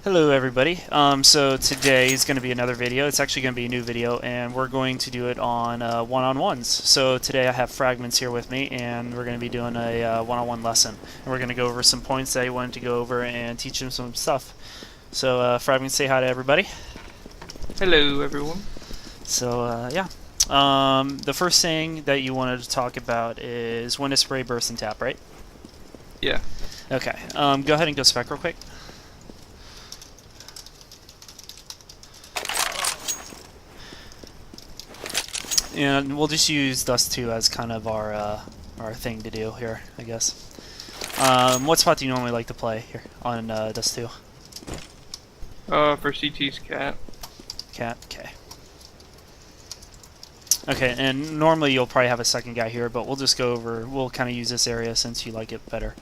Hello everybody. So today is going to be another video. It's actually going to be a new video, and we're going to do it on one-on-ones. So today I have Fragments here with me, and we're going to be doing a one-on-one lesson. And we're going to go over some points that I wanted to go over and teach him some stuff. So Fragments, say hi to everybody. Hello everyone. So yeah. The first thing that you wanted to talk about is when to spray, burst, and tap, right? Yeah. Okay. Go ahead and go spec real quick. And we'll just use Dust 2 as kind of our thing to do here, I guess. What spot do you normally like to play here on Dust 2? For CT's cat. Cat, okay. Okay, and normally you'll probably have a second guy here, but we'll just go over, we'll kind of use this area since you like it better.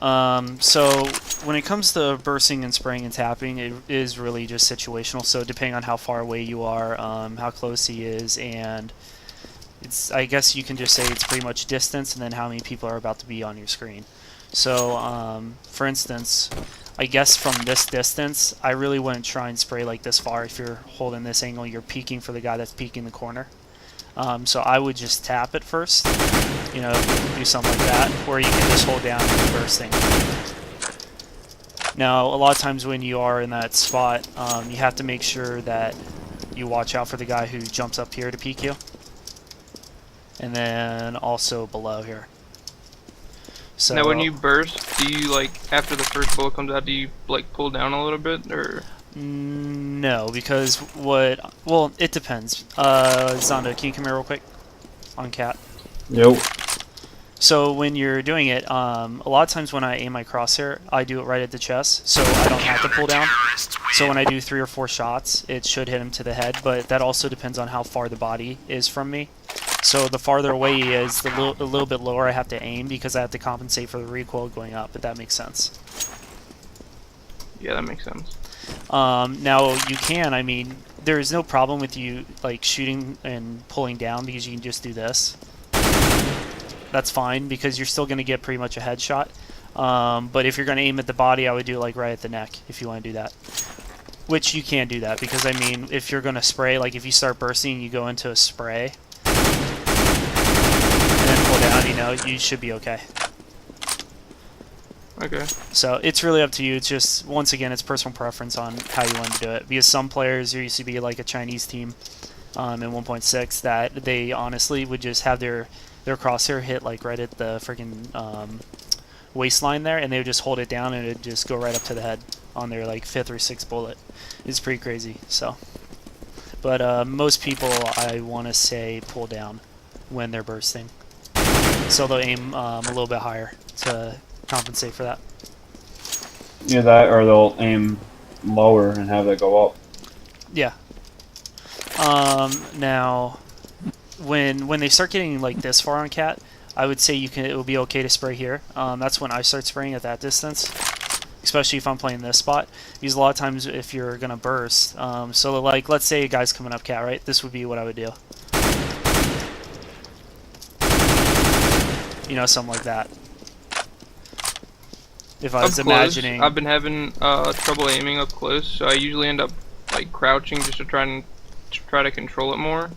So when it comes to bursting and spraying and tapping, it is really just situational. So depending on how far away you are, how close he is, and I guess you can just say it's pretty much distance and then how many people are about to be on your screen. So for instance, I guess from this distance, I really wouldn't try and spray like this far. If you're holding this angle, you're peeking for the guy that's peeking the corner. So I would just tap it first, you know, do something like that, where you can just hold down and keep bursting. Now, a lot of times when you are in that spot, you have to make sure that you watch out for the guy who jumps up here to peek you, and then also below here. So now when you burst, do you, like, after the first bullet comes out, do you, like, pull down a little bit, or...? No, because well, it depends. Zonda, can you come here real quick? On cat. Nope. So when you're doing it, a lot of times when I aim my crosshair, I do it right at the chest, so I don't have to pull down. So when I do 3 or 4 shots, it should hit him to the head, but that also depends on how far the body is from me. So the farther away he is, the a little bit lower I have to aim because I have to compensate for the recoil going up, if that makes sense. Yeah, that makes sense. Now you can, I mean, there is no problem with you like shooting and pulling down because you can just do this. That's fine because you're still going to get pretty much a headshot. But if you're going to aim at the body, I would do it like right at the neck if you want to do that. Which you can do that because, I mean, if you're going to spray, like if you start bursting, you go into a spray and then pull down, you know, you should be okay. Okay. So it's really up to you. It's just, once again, it's personal preference on how you want to do it. Because some players, there used to be like a Chinese team in 1.6 that they honestly would just have their crosshair hit like right at the freaking waistline there, and they would just hold it down and it would just go right up to the head on their like 5th or 6th bullet. It's pretty crazy. So, but most people, I want to say, pull down when they're bursting. So they'll aim a little bit higher to compensate for that. Yeah, that, or they'll aim lower and have it go up. Yeah. Now, when they start getting like this far on cat, I would say it will be okay to spray here. That's when I start spraying at that distance, especially if I'm playing this spot. Because a lot of times if you're gonna burst, so like let's say a guy's coming up cat, right? This would be what I would do. You know, something like that. If I was imagining, I've been having trouble aiming up close, so I usually end up like crouching just to try to control it more.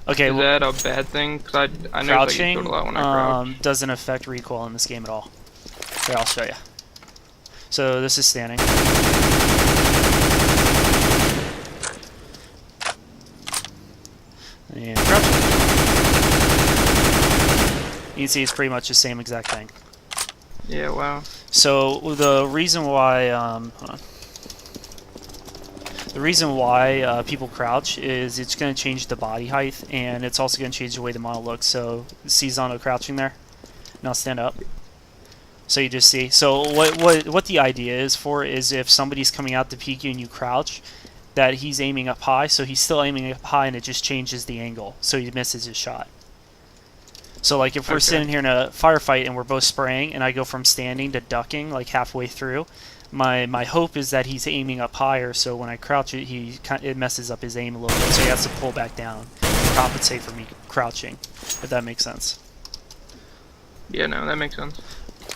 okay, Is that a bad thing? Because I know I get killed a lot when I crouch. Doesn't affect recoil in this game at all. Here, I'll show you. So this is standing. And crouching. You can see it's pretty much the same exact thing. Yeah, wow. So the reason why, hold on. The reason why people crouch is it's going to change the body height, and it's also going to change the way the model looks. So see Zondo crouching there? Now stand up. So you just see. So what the idea is for is if somebody's coming out to peek you and you crouch, that he's aiming up high. So he's still aiming up high, and it just changes the angle, so he misses his shot. So like if we're sitting here in a firefight and we're both spraying and I go from standing to ducking like halfway through, my hope is that he's aiming up higher, so when I crouch it messes up his aim a little bit, so he has to pull back down to compensate for me crouching, if that makes sense. Yeah, no, that makes sense.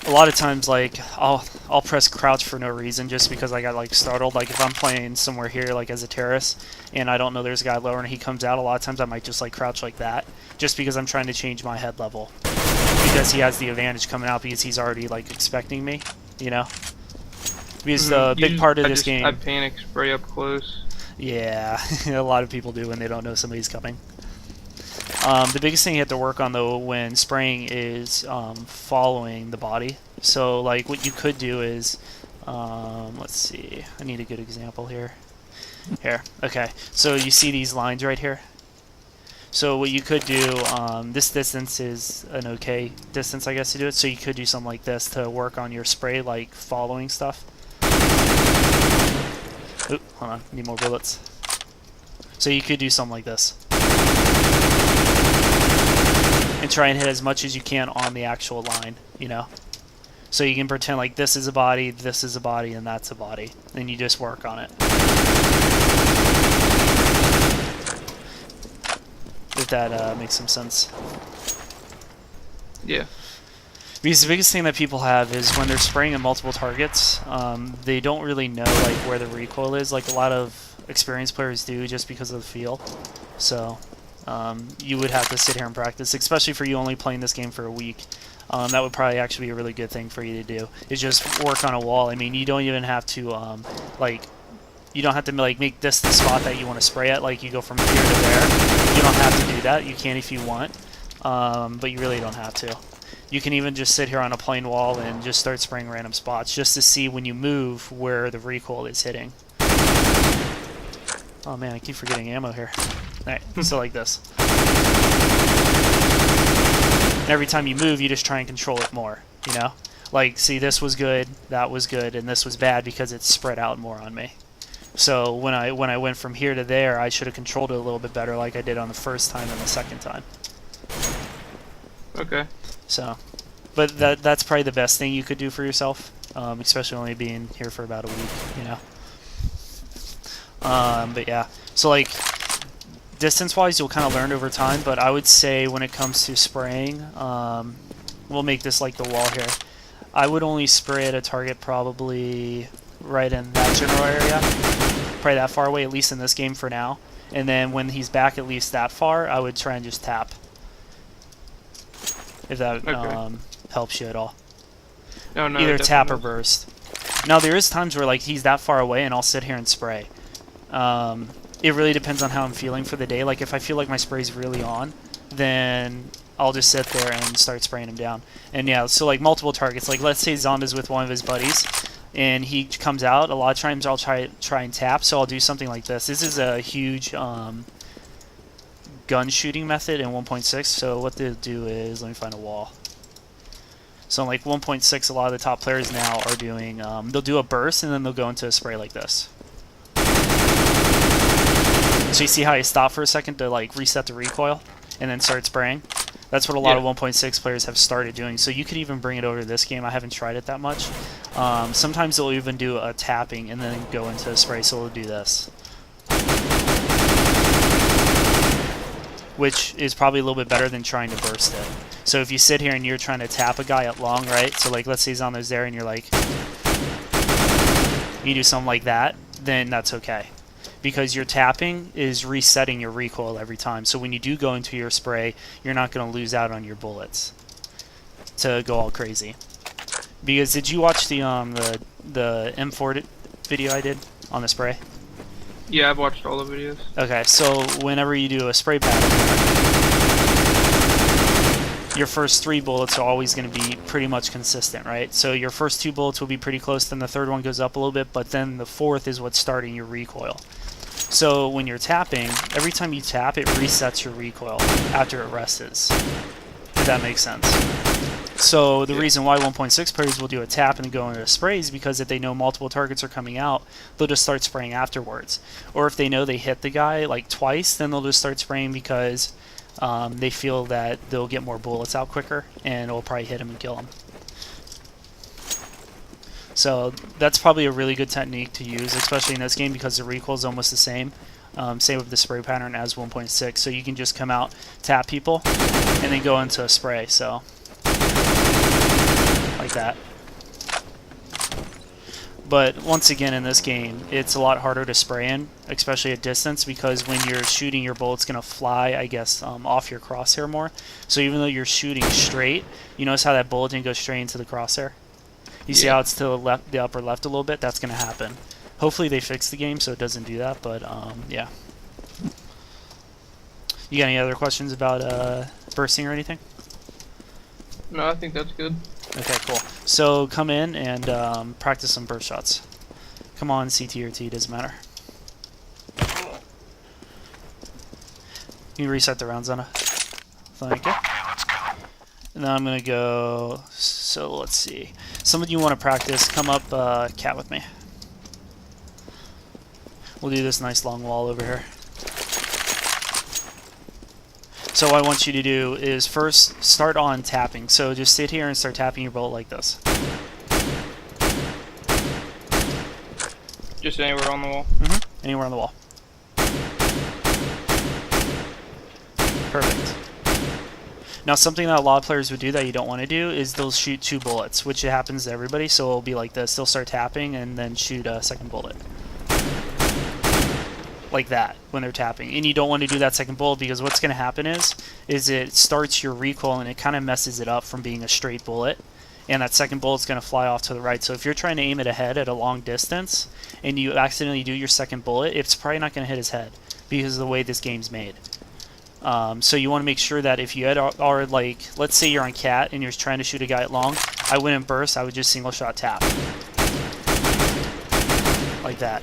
a lot of times, like, I'll press crouch for no reason just because I got like startled. Like if I'm playing somewhere here like as a terrorist and I don't know there's a guy lower and he comes out, a lot of times I might just like crouch like that just because I'm trying to change my head level because he has the advantage coming out because he's already like expecting me, you know. Because the big part of this game, I panic spray up close. yeah, a lot of people do when they don't know somebody's coming. The biggest thing you have to work on though when spraying is following the body. So like what you could do is, let's see, I need a good example here. Here, okay. So you see these lines right here? So what you could do, this distance is an okay distance I guess to do it, so you could do something like this to work on your spray, like following stuff. Oop, hold on, need more bullets. So you could do something like this. And try and hit as much as you can on the actual line, you know? So you can pretend like this is a body, and that's a body. And you just work on it. If that makes some sense. Yeah. Because the biggest thing that people have is when they're spraying at multiple targets, they don't really know like where the recoil is. Like a lot of experienced players do just because of the feel. So you would have to sit here and practice, especially for you only playing this game for a week. That would probably actually be a really good thing for you to do, is just work on a wall. I mean, you don't even have to, you don't have to like make this the spot that you want to spray at, like you go from here to there. You don't have to do that. You can if you want, but you really don't have to. You can even just sit here on a plain wall and just start spraying random spots, just to see when you move where the recoil is hitting. Oh man, I keep forgetting ammo here. Alright, so like this. And every time you move, you just try and control it more, you know? Like, see, this was good, that was good, and this was bad because it's spread out more on me. So when I went from here to there, I should have controlled it a little bit better like I did on the first time and the second time. Okay. So, but that's probably the best thing you could do for yourself, especially only being here for about a week, you know? But yeah, so like, distance-wise, you'll kind of learn over time, but I would say when it comes to spraying, we'll make this like the wall here. I would only spray at a target probably right in that general area, probably that far away, at least in this game for now. And then when he's back at least that far, I would try and just tap. If that helps you at all. No, Either tap or burst. Now there is times where like he's that far away and I'll sit here and spray. It really depends on how I'm feeling for the day. Like if I feel like my spray's really on, then I'll just sit there and start spraying him down. And yeah, so like multiple targets. Like let's say Zonda's with one of his buddies, and he comes out. A lot of times I'll try and tap. So I'll do something like this. This is a huge gun shooting method in 1.6. So what they'll do is, let me find a wall. So in like 1.6, a lot of the top players now are doing. They'll do a burst and then they'll go into a spray like this. So you see how you stop for a second to like reset the recoil and then start spraying? That's what a lot of 1.6 players have started doing. So you could even bring it over to this game. I haven't tried it that much. Sometimes they'll even do a tapping and then go into a spray, so they'll do this. Which is probably a little bit better than trying to burst it. So if you sit here and you're trying to tap a guy at long, right? So like let's say he's on those there and you're like, you do something like that, then that's okay. Because your tapping is resetting your recoil every time. So when you do go into your spray, you're not going to lose out on your bullets to go all crazy. Because did you watch the M4 video I did on the spray? Yeah, I've watched all the videos. Okay, so whenever you do a spray pattern, your first 3 bullets are always going to be pretty much consistent, right? So your first 2 bullets will be pretty close, then the third one goes up a little bit, but then the fourth is what's starting your recoil. So when you're tapping, every time you tap, it resets your recoil after it rests. If that makes sense. So the reason why 1.6 players will do a tap and then go into a spray is because if they know multiple targets are coming out, they'll just start spraying afterwards. Or if they know they hit the guy like twice, then they'll just start spraying because they feel that they'll get more bullets out quicker and it'll probably hit him and kill him. So that's probably a really good technique to use, especially in this game because the recoil is almost the same. Same with the spray pattern as 1.6. So you can just come out, tap people, and then go into a spray. So like like that. But once again, in this game, it's a lot harder to spray in, especially at distance, because when you're shooting, your bullet's going to fly, I guess, off your crosshair more. So even though you're shooting straight, you notice how that bullet didn't go straight into the crosshair? You see how it's to the left, the upper left a little bit? That's going to happen. Hopefully they fix the game so it doesn't do that, but yeah. You got any other questions about bursting or anything? No, I think that's good. Okay, cool. So come in and practice some burst shots. Come on, CT or T, doesn't matter. You reset the round, Zena. Thank you. Okay, let's go. And then I'm gonna go. So let's see. Some of you want to practice. Come up, cat with me. We'll do this nice long wall over here. So what I want you to do is first start on tapping. So just sit here and start tapping your bullet like this. Just anywhere on the wall. Anywhere on the wall. Perfect. Now something that a lot of players would do that you don't want to do is they'll shoot 2 bullets, which it happens to everybody, so it'll be like this. They'll start tapping and then shoot a second bullet. Like that when they're tapping, and you don't want to do that second bullet because what's going to happen is it starts your recoil and it kind of messes it up from being a straight bullet, and that second bullet's going to fly off to the right. So if you're trying to aim it ahead at a long distance and you accidentally do your second bullet, it's probably not going to hit his head because of the way this game's made. So you want to make sure that if you are like, let's say you're on cat and you're trying to shoot a guy at long, I wouldn't burst, I would just single shot tap like that.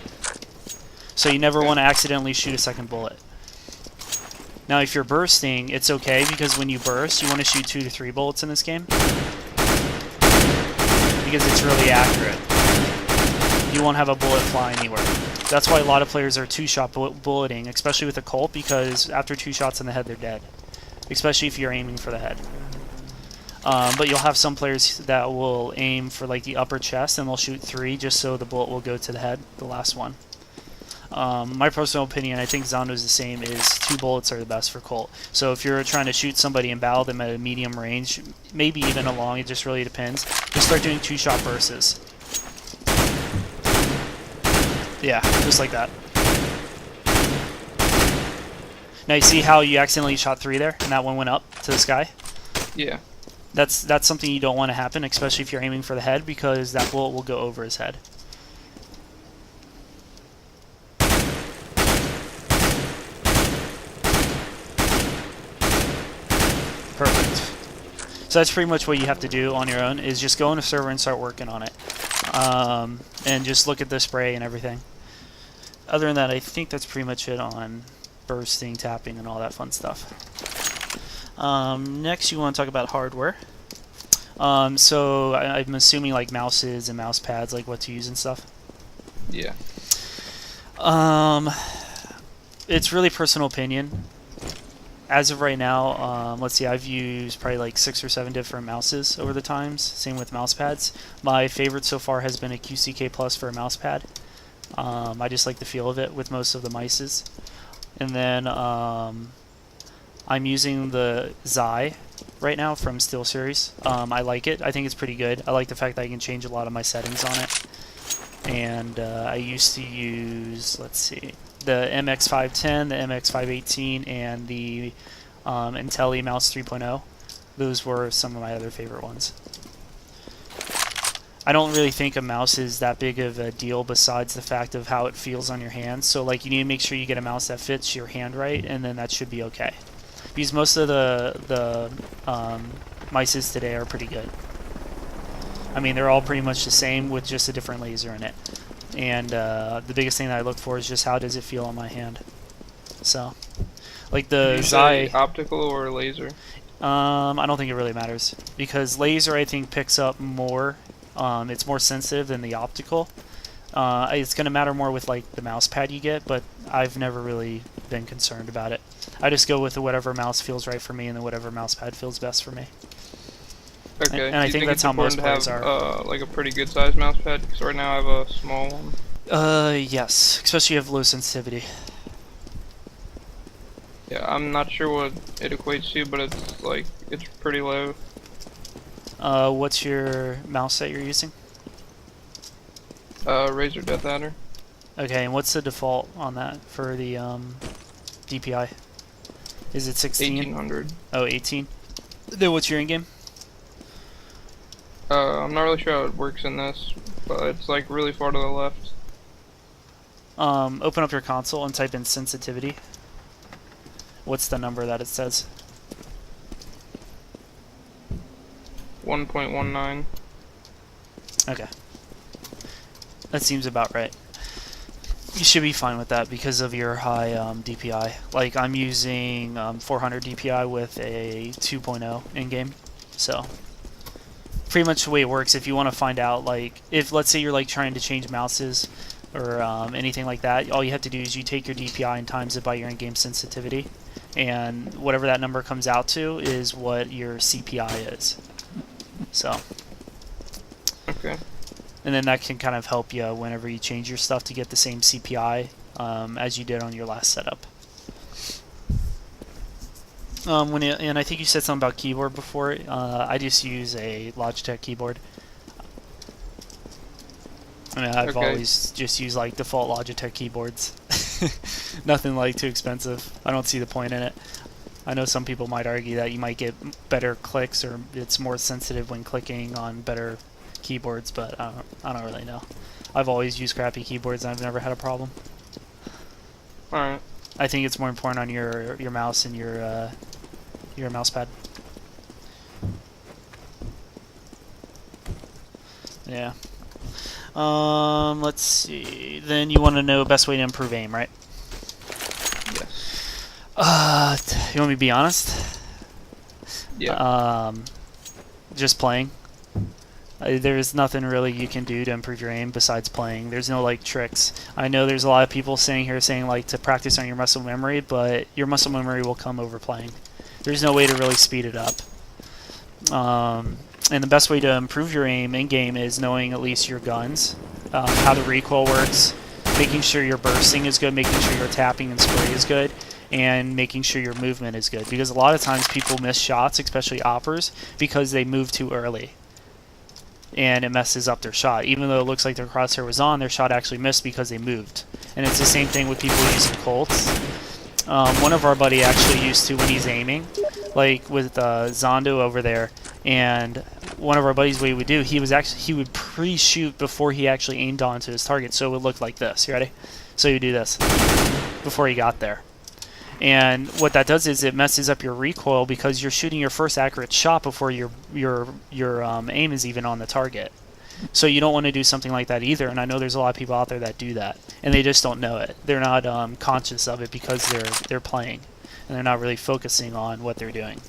So you never want to accidentally shoot a second bullet. Now if you're bursting, it's okay because when you burst, you want to shoot 2 to 3 bullets in this game because it's really accurate. You won't have a bullet fly anywhere. That's why a lot of players are 2-shot bulleting, especially with a Colt, because after 2 shots in the head, they're dead. Especially if you're aiming for the head. But you'll have some players that will aim for like the upper chest and they'll shoot 3 just so the bullet will go to the head, the last one. My personal opinion, I think Zondo's the same, is 2 bullets are the best for Colt. So if you're trying to shoot somebody and battle them at a medium range, maybe even a long, it just really depends, just start doing 2-shot bursts. Yeah, just like that. Now you see how you accidentally shot 3 there, and that one went up to the sky? Yeah. That's something you don't want to happen, especially if you're aiming for the head, because that bullet will go over his head. Perfect. So that's pretty much what you have to do on your own, is just go on a server and start working on it. And just look at the spray and everything. Other than that, I think that's pretty much it on bursting, tapping, and all that fun stuff. Next, you want to talk about hardware. So I'm assuming like mouses and mouse pads, like what to use and stuff. Yeah. It's really personal opinion. As of right now, let's see, I've used probably like 6 or 7 different mouses over the times. Same with mouse pads. My favorite so far has been a QCK Plus for a mouse pad. I just like the feel of it with most of the mices. And then I'm using the Xi right now from SteelSeries. I like it. I think it's pretty good. I like the fact that I can change a lot of my settings on it. And I used to use, let's see, the MX510, the MX518, and the Intelli Mouse 3.0. Those were some of my other favorite ones. I don't really think a mouse is that big of a deal besides the fact of how it feels on your hands. So like you need to make sure you get a mouse that fits your hand right, and then that should be okay. Because most of the mices today are pretty good. I mean, they're all pretty much the same with just a different laser in it. And the biggest thing that I look for is just how does it feel on my hand. So, like the Xi, optical or laser? I don't think it really matters because laser I think picks up more. It's more sensitive than the optical. It's going to matter more with like the mouse pad you get, but I've never really been concerned about it. I just go with whatever mouse feels right for me and then whatever mouse pad feels best for me. Okay. And I think that's how most players are. Like a pretty good sized mouse pad, because right now I have a small one. Yes, especially if you have low sensitivity. Yeah, I'm not sure what it equates to, but it's like, it's pretty low. What's your mouse that you're using? Razer Death Adder. Okay, and what's the default on that for the DPI? Is it 16? 1800. Oh, 18. Then what's your in-game? I'm not really sure how it works in this, but it's like really far to the left. Open up your console and type in sensitivity. What's the number that it says? 1.19. Okay. That seems about right. You should be fine with that because of your high DPI. Like, I'm using 400 DPI with a 2.0 in-game. So, pretty much the way it works, if you want to find out, like, if, let's say you're, like, trying to change mouses or anything like that, all you have to do is you take your DPI and times it by your in-game sensitivity. And whatever that number comes out to is what your CPI is. So. Okay. And then that can kind of help you whenever you change your stuff to get the same CPI as you did on your last setup. And I think you said something about keyboard before. I just use a Logitech keyboard. I mean, I've always just used like default Logitech keyboards. Nothing like too expensive. I don't see the point in it. I know some people might argue that you might get better clicks or it's more sensitive when clicking on better keyboards, but I don't really know. I've always used crappy keyboards and I've never had a problem. Alright. I think it's more important on your mouse and your mouse pad. Yeah. Let's see. Then you want to know best way to improve aim, right? Yes. You want me to be honest? Yeah. Just playing. There's nothing really you can do to improve your aim besides playing. There's no like tricks. I know there's a lot of people sitting here saying like to practice on your muscle memory, but your muscle memory will come over playing. There's no way to really speed it up. And the best way to improve your aim in-game is knowing at least your guns, how the recoil works, making sure your bursting is good, making sure your tapping and spray is good, and making sure your movement is good. Because a lot of times people miss shots, especially oppers, because they move too early. And it messes up their shot. Even though it looks like their crosshair was on, their shot actually missed because they moved. And it's the same thing with people using Colts. One of our buddy actually used to, when he's aiming, like with Zondo over there, and one of our buddies, what he would do, he would pre-shoot before he actually aimed onto his target, so it would look like this. You ready? So you do this before he got there. And what that does is it messes up your recoil because you're shooting your first accurate shot before your aim is even on the target. So you don't want to do something like that either. And I know there's a lot of people out there that do that, and they just don't know it. They're not conscious of it because they're playing, and they're not really focusing on what they're doing.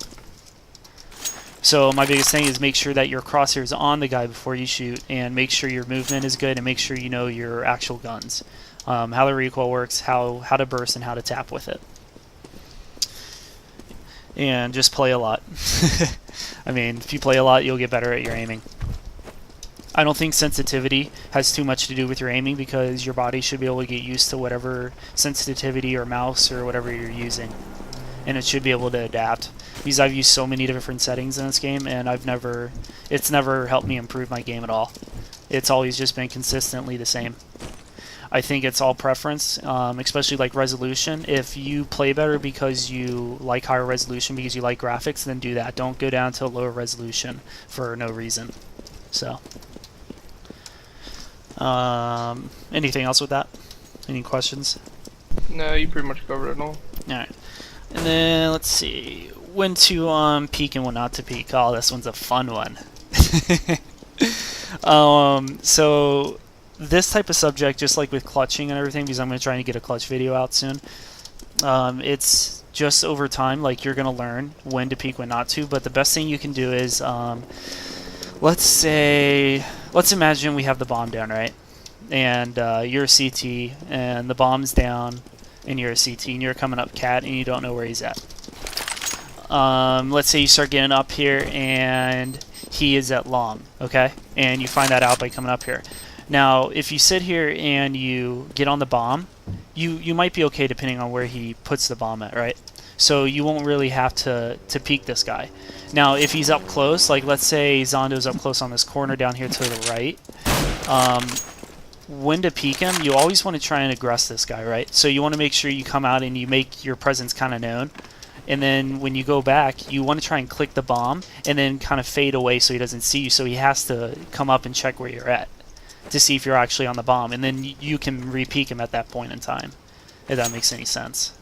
So my biggest thing is make sure that your crosshair is on the guy before you shoot, and make sure your movement is good, and make sure you know your actual guns, how the recoil works, how to burst, and how to tap with it. And just play a lot. I mean, if you play a lot, you'll get better at your aiming. I don't think sensitivity has too much to do with your aiming because your body should be able to get used to whatever sensitivity or mouse or whatever you're using. And it should be able to adapt. Because I've used so many different settings in this game, and it's never helped me improve my game at all. It's always just been consistently the same. I think it's all preference, especially like resolution. If you play better because you like higher resolution, because you like graphics, then do that. Don't go down to lower resolution for no reason. So, anything else with that? Any questions? No, you pretty much covered it all. Alright. And then, let's see. When to peek and when not to peek. Oh, this one's a fun one. So this type of subject, just like with clutching and everything, because I'm going to try and get a clutch video out soon, it's just over time, like you're going to learn when to peek, when not to, but the best thing you can do is, let's imagine we have the bomb down, right? And you're a CT, and the bomb's down, and you're a CT, and you're coming up cat, and you don't know where he's at. Let's say you start getting up here, and he is at long, okay? And you find that out by coming up here. Now, if you sit here and you get on the bomb, you might be okay depending on where he puts the bomb at, right? so you won't really have to peek this guy. Now, if he's up close, like let's say Zondo's up close on this corner down here to the right, when to peek him, you always want to try and aggress this guy, right? So you want to make sure you come out and you make your presence kind of known. And then when you go back, you want to try and click the bomb and then kind of fade away so he doesn't see you. So he has to come up and check where you're at to see if you're actually on the bomb. And then you can re-peek him at that point in time, if that makes any sense.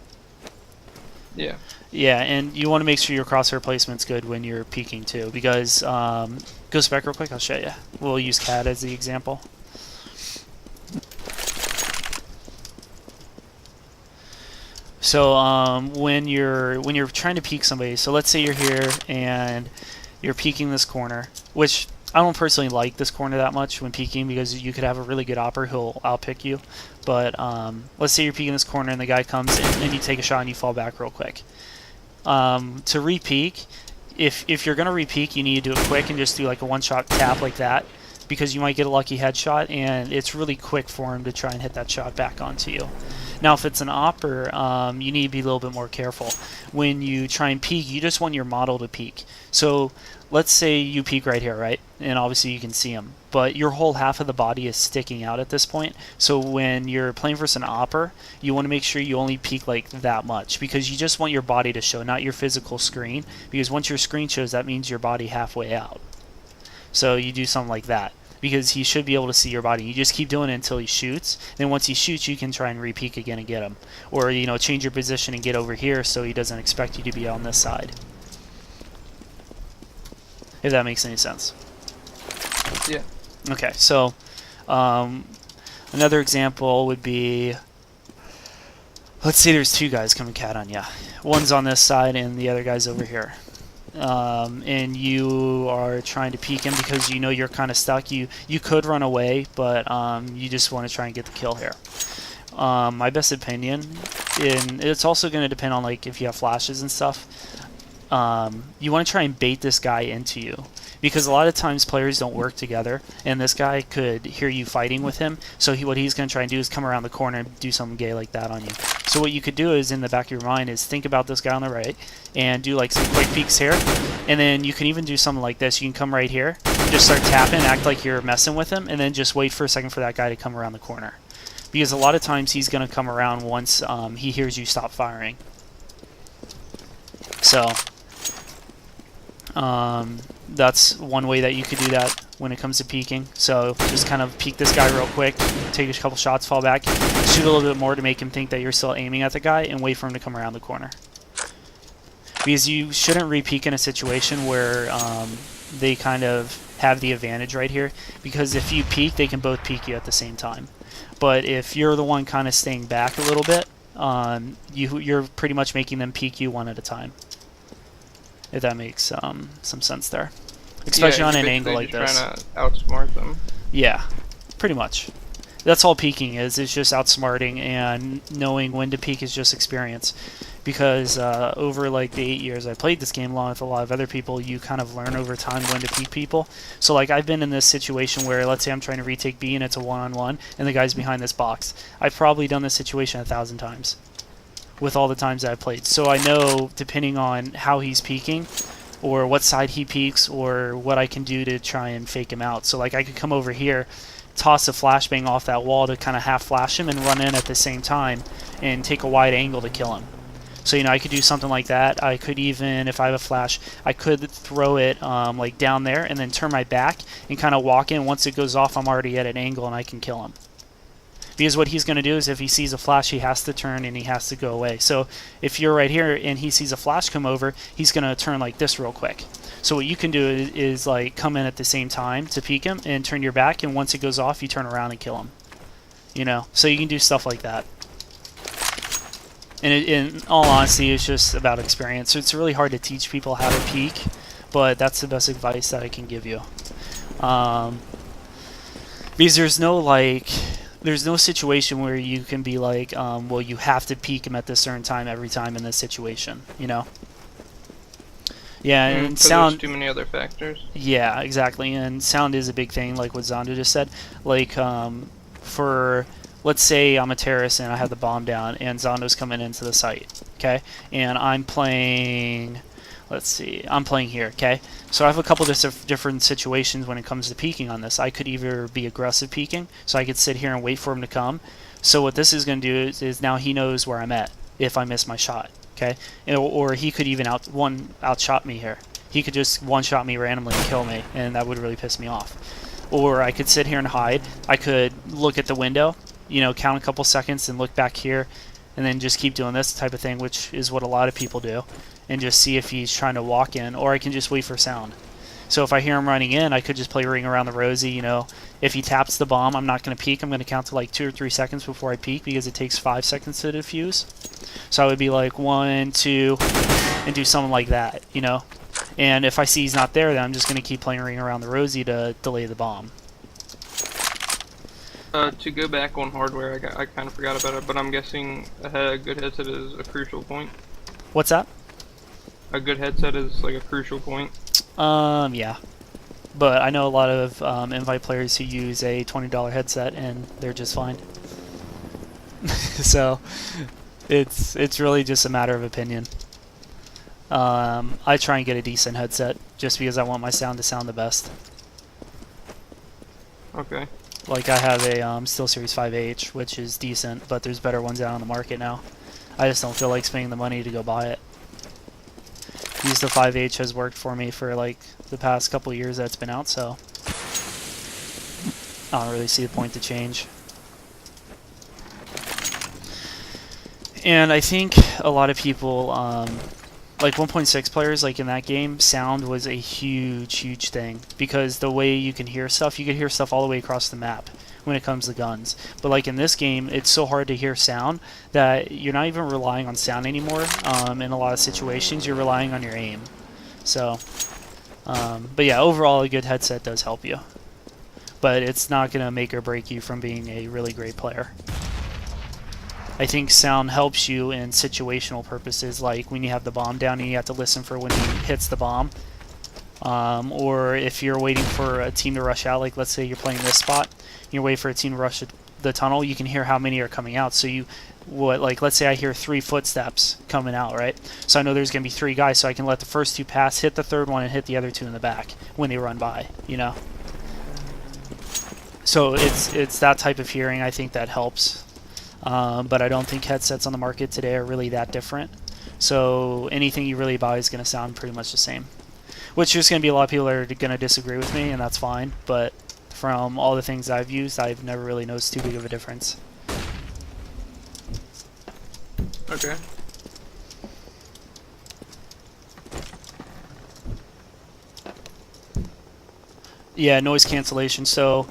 Yeah. Yeah, and you want to make sure your crosshair placement's good when you're peeking too. Because, go back real quick, I'll show you. We'll use CAD as the example. So when you're trying to peek somebody, so let's say you're here and you're peeking this corner, which I don't personally like this corner that much when peeking because you could have a really good opper who'll outpick you. But let's say you're peeking this corner and the guy comes in and you take a shot and you fall back real quick. To re-peek, if you're gonna re-peek, you need to do it quick and just do like a one-shot tap like that, because you might get a lucky headshot and it's really quick for him to try and hit that shot back onto you. Now, if it's an opper, you need to be a little bit more careful. When you try and peek, you just want your model to peek. So let's say you peek right here, right? And obviously you can see him. But your whole half of the body is sticking out at this point. So when you're playing versus an opper, you want to make sure you only peek like that much, because you just want your body to show, not your physical screen. Because once your screen shows, that means your body halfway out. So you do something like that, because he should be able to see your body. You just keep doing it until he shoots. Then once he shoots, you can try and re-peek again and get him. Or, you know, change your position and get over here so he doesn't expect you to be on this side. If that makes any sense. Yeah. Okay, so another example would be, let's say there's two guys coming cat on you. One's on this side and the other guy's over here. And you are trying to peek him because you know you're kind of stuck. You could run away, but you just want to try and get the kill here. My best opinion, and it's also going to depend on like if you have flashes and stuff. You want to try and bait this guy into you, because a lot of times players don't work together, and this guy could hear you fighting with him. So what he's going to try and do is come around the corner and do something gay like that on you. So what you could do is, in the back of your mind, is think about this guy on the right and do like some quick peeks here, and then you can even do something like this. You can come right here, just start tapping, act like you're messing with him, and then just wait for a second for that guy to come around the corner, because a lot of times he's going to come around once he hears you stop firing. So that's one way that you could do that when it comes to peeking. So just kind of peek this guy real quick, take a couple shots, fall back, shoot a little bit more to make him think that you're still aiming at the guy, and wait for him to come around the corner. Because you shouldn't re-peek in a situation where they kind of have the advantage right here, because if you peek, they can both peek you at the same time. But if you're the one kind of staying back a little bit, you're pretty much making them peek you one at a time. If that makes some sense there. Especially on an angle like this. Trying to outsmart them. Yeah, pretty much. That's all peeking is. It's just outsmarting, and knowing when to peek is just experience. Because over like the 8 years I played this game along with a lot of other people, you kind of learn over time when to peek people. So like I've been in this situation where, let's say I'm trying to retake B and it's a one-on-one and the guy's behind this box. I've probably done this situation 1,000 times with all the times that I played. So I know, depending on how he's peeking or what side he peeks or what I can do to try and fake him out. So like I could come over here, toss a flashbang off that wall to kind of half flash him and run in at the same time and take a wide angle to kill him. So, you know, I could do something like that. I could even, if I have a flash, I could throw it like down there and then turn my back and kind of walk in. Once it goes off, I'm already at an angle and I can kill him. Because what he's going to do is, if he sees a flash, he has to turn and he has to go away. So if you're right here and he sees a flash come over, he's going to turn like this real quick. So what you can do is like come in at the same time to peek him and turn your back, and once it goes off, you turn around and kill him. You know, so you can do stuff like that. And in all honesty, it's just about experience. So it's really hard to teach people how to peek, but that's the best advice that I can give you. Because there's no situation where you can be like, well, you have to peek him at this certain time every time in this situation, you know? Yeah, and sound. There's too many other factors. Yeah, exactly, and sound is a big thing, like what Zondo just said. Like, for let's say I'm a terrorist and I have the bomb down and Zondo's coming into the site, okay? And I'm playing, let's see, I'm playing here, okay? So I have a couple different situations when it comes to peeking on this. I could either be aggressive peeking, so I could sit here and wait for him to come. So what this is going to do is now he knows where I'm at if I miss my shot, okay? Or he could even outshot me here. He could just one-shot me randomly and kill me, and that would really piss me off. Or I could sit here and hide. I could look at the window, you know, count a couple seconds and look back here, and then just keep doing this type of thing, which is what a lot of people do, and just see if he's trying to walk in. Or I can just wait for sound. So if I hear him running in, I could just play Ring Around the Rosie, you know. If he taps the bomb, I'm not going to peek. I'm going to count to like 2 or 3 seconds before I peek because it takes 5 seconds to defuse. So I would be like 1, 2, and do something like that, you know. And if I see he's not there, then I'm just going to keep playing Ring Around the Rosie to delay the bomb. To go back on hardware, I kind of forgot about it, but I'm guessing a good headset is a crucial point. What's that? A good headset is like a crucial point. Yeah. But I know a lot of invite players who use a $20 headset and they're just fine. So it's really just a matter of opinion. I try and get a decent headset just because I want my sound to sound the best. Okay. Like I have a SteelSeries 5H, which is decent, but there's better ones out on the market now. I just don't feel like spending the money to go buy it. Use the 5H has worked for me for like the past couple years that it's been out, so I don't really see the point to change. And I think a lot of people, like 1.6 players, like in that game, sound was a huge thing because the way you can hear stuff, you can hear stuff all the way across the map when it comes to guns. But like in this game, it's so hard to hear sound that you're not even relying on sound anymore. In a lot of situations, you're relying on your aim. So, but yeah, overall, a good headset does help you. But it's not going to make or break you from being a really great player. I think sound helps you in situational purposes, like when you have the bomb down and you have to listen for when he hits the bomb. Or if you're waiting for a team to rush out, like let's say you're playing this spot, you're waiting for a team to rush the tunnel, you can hear how many are coming out. So like let's say I hear 3 footsteps coming out, right? So I know there's going to be 3 guys, so I can let the first 2 pass, hit the third one, and hit the other 2 in the back when they run by, you know? So it's that type of hearing, I think, that helps. But I don't think headsets on the market today are really that different. So anything you really buy is going to sound pretty much the same. Which there's going to be a lot of people that are going to disagree with me, and that's fine. But from all the things I've used, I've never really noticed too big of a difference. Okay. Yeah, noise cancellation. So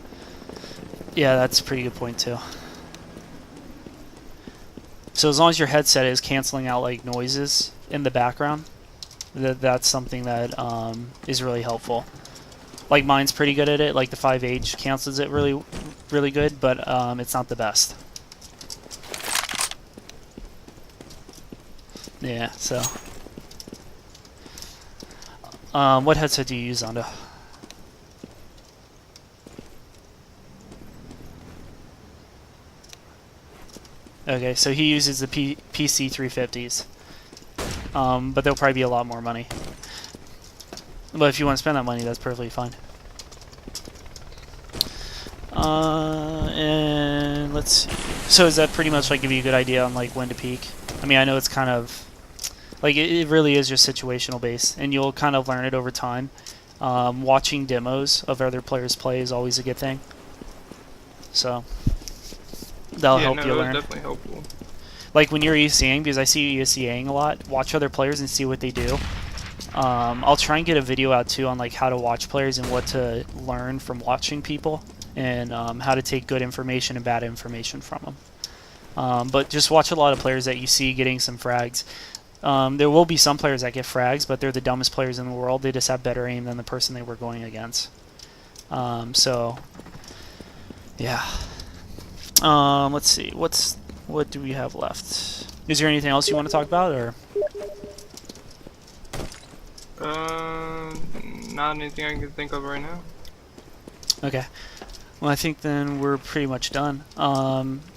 yeah, that's a pretty good point too. So as long as your headset is canceling out like noises in the background, that's something that is really helpful. Like mine's pretty good at it. Like the 5H cancels it really good, but it's not the best. Yeah. So, what headset do you use, Zondo? Okay, so he uses the PC 350s, but they'll probably be a lot more money. But if you want to spend that money, that's perfectly fine. And let's see. So does that pretty much like give you a good idea on like when to peak? I mean, I know it's kind of like it really is just situational based, and you'll kind of learn it over time. Watching demos of other players play is always a good thing. So that'll help you learn. Definitely helpful. Like when you're ECAing, because I see you ECAing a lot, watch other players and see what they do. I'll try and get a video out too on like how to watch players and what to learn from watching people, and how to take good information and bad information from them. But just watch a lot of players that you see getting some frags. There will be some players that get frags, but they're the dumbest players in the world. They just have better aim than the person they were going against. So yeah. Let's see. What do we have left? Is there anything else you want to talk about, or? Not anything I can think of right now. Okay. Well, I think then we're pretty much done.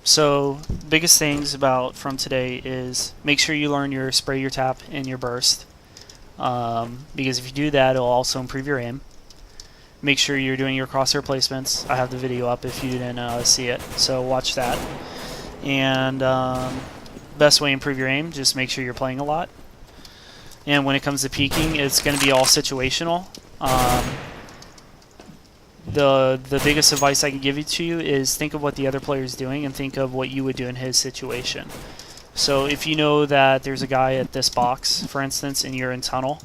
So biggest things about from today is make sure you learn your spray, your tap, and your burst. Because if you do that, it'll also improve your aim. Make sure you're doing your crosshair placements. I have the video up if you didn't see it, so watch that. And best way to improve your aim, just make sure you're playing a lot. And when it comes to peeking, it's going to be all situational. The biggest advice I can give to you is think of what the other player is doing and think of what you would do in his situation. So if you know that there's a guy at this box, for instance, and you're in tunnel,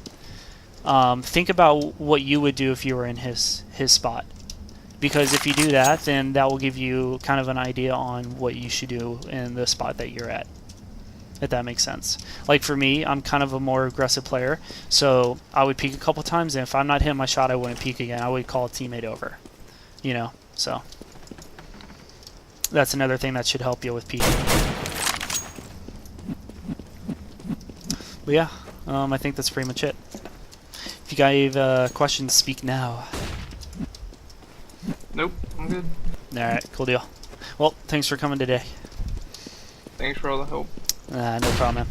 think about what you would do if you were in his spot. Because if you do that, then that will give you kind of an idea on what you should do in the spot that you're at. If that makes sense. Like for me, I'm kind of a more aggressive player, so I would peek a couple times, and if I'm not hitting my shot, I wouldn't peek again. I would call a teammate over. You know, so that's another thing that should help you with peeking. But yeah, I think that's pretty much it. If you guys have questions, speak now. Nope, I'm good. Alright, cool deal. Well, thanks for coming today. Thanks for all the help. No problem, man.